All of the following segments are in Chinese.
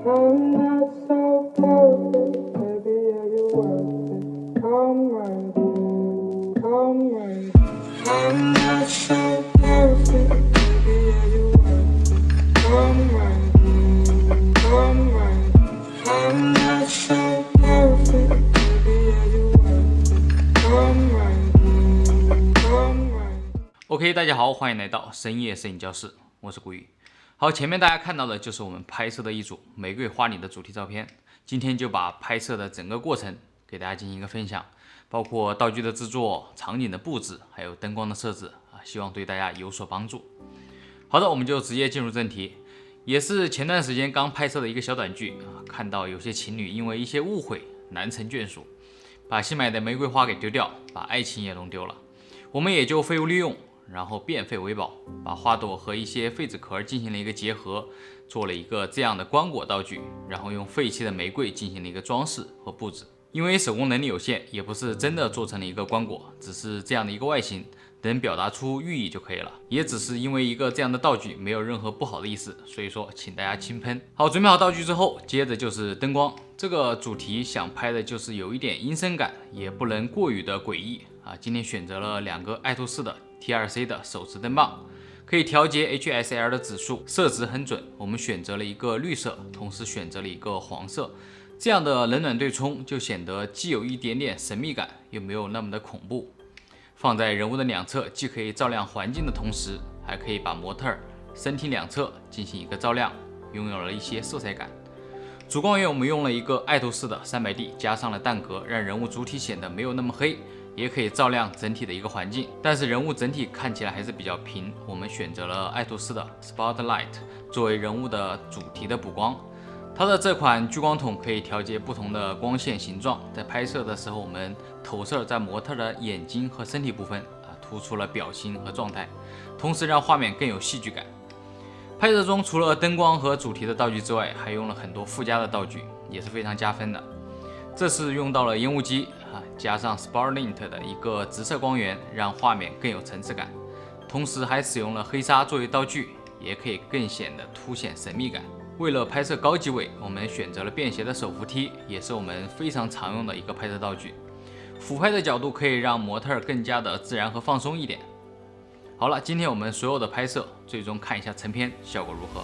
I'm not so perfect, baby, are you worth it? Come right here, come right here. I'm not so perfect, baby, are you worth it? Come right here, come right here. I'm not so perfect, baby, are you worth it? Come right here, come right here. OK， 大家好，欢迎来到深夜摄影教室，我是古雨。好，前面大家看到的就是我们拍摄的一组玫瑰花礼的主题照片。今天就把拍摄的整个过程给大家进行一个分享，包括道具的制作、场景的布置，还有灯光的设置啊，希望对大家有所帮助。好的，我们就直接进入正题，也是前段时间刚拍摄的一个小短剧啊，看到有些情侣因为一些误会难成眷属，把新买的玫瑰花给丢掉，把爱情也弄丢了。我们也就废物利用，然后变废为宝，把花朵和一些废纸壳进行了一个结合，做了一个这样的棺椁道具，然后用废弃的玫瑰进行了一个装饰和布置。因为手工能力有限，也不是真的做成了一个棺椁，只是这样的一个外形，能表达出寓意就可以了。也只是因为一个这样的道具，没有任何不好的意思，所以说请大家轻喷。好，准备好道具之后，接着就是灯光。这个主题想拍的就是有一点阴森感，也不能过于的诡异啊。今天选择了2个爱图仕的 T2C 的手持灯棒，可以调节 HSL 的指数，色值很准。我们选择了一个绿色，同时选择了一个黄色，这样的冷暖对冲就显得既有一点点神秘感，又没有那么的恐怖。放在人物的两侧，既可以照亮环境的同时，还可以把模特身体两侧进行一个照亮，拥有了一些色彩感。主光源我们用了一个爱图仕的 300D， 加上了淡格，让人物主体显得没有那么黑，也可以照亮整体的一个环境。但是人物整体看起来还是比较平，我们选择了爱图仕的 Spotlight 作为人物的主题的补光。它的这款聚光筒可以调节不同的光线形状，在拍摄的时候，我们投射在模特的眼睛和身体部分突出了表情和状态，同时让画面更有戏剧感。拍摄中除了灯光和主题的道具之外，还用了很多附加的道具，也是非常加分的。这是用到了烟雾机加上 Spotlight 的一个直射光源，让画面更有层次感。同时还使用了黑纱作为道具，也可以更显得凸显神秘感。为了拍摄高级尾，我们选择了便携的手扶梯，也是我们非常常用的一个拍摄道具。俯拍的角度可以让模特更加的自然和放松一点。好了，今天我们所有的拍摄，最终看一下成片效果如何。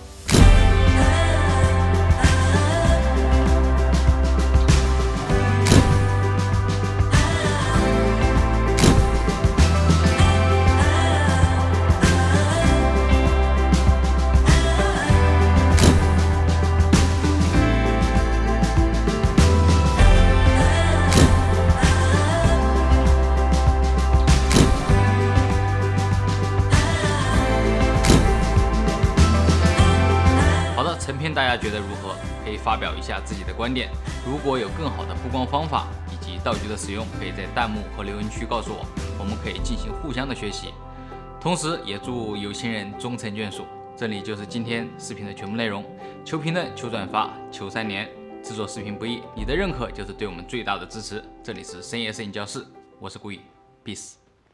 成片大家觉得如何？可以发表一下自己的观点。如果有更好的布光方法以及道具的使用，可以在弹幕和留言区告诉我，我们可以进行互相的学习。同时也祝有情人终成眷属。这里就是今天视频的全部内容，求评论，求转发，求3连。制作视频不易，你的认可就是对我们最大的支持。这里是深夜摄影教室，我是顾宇 ，peace。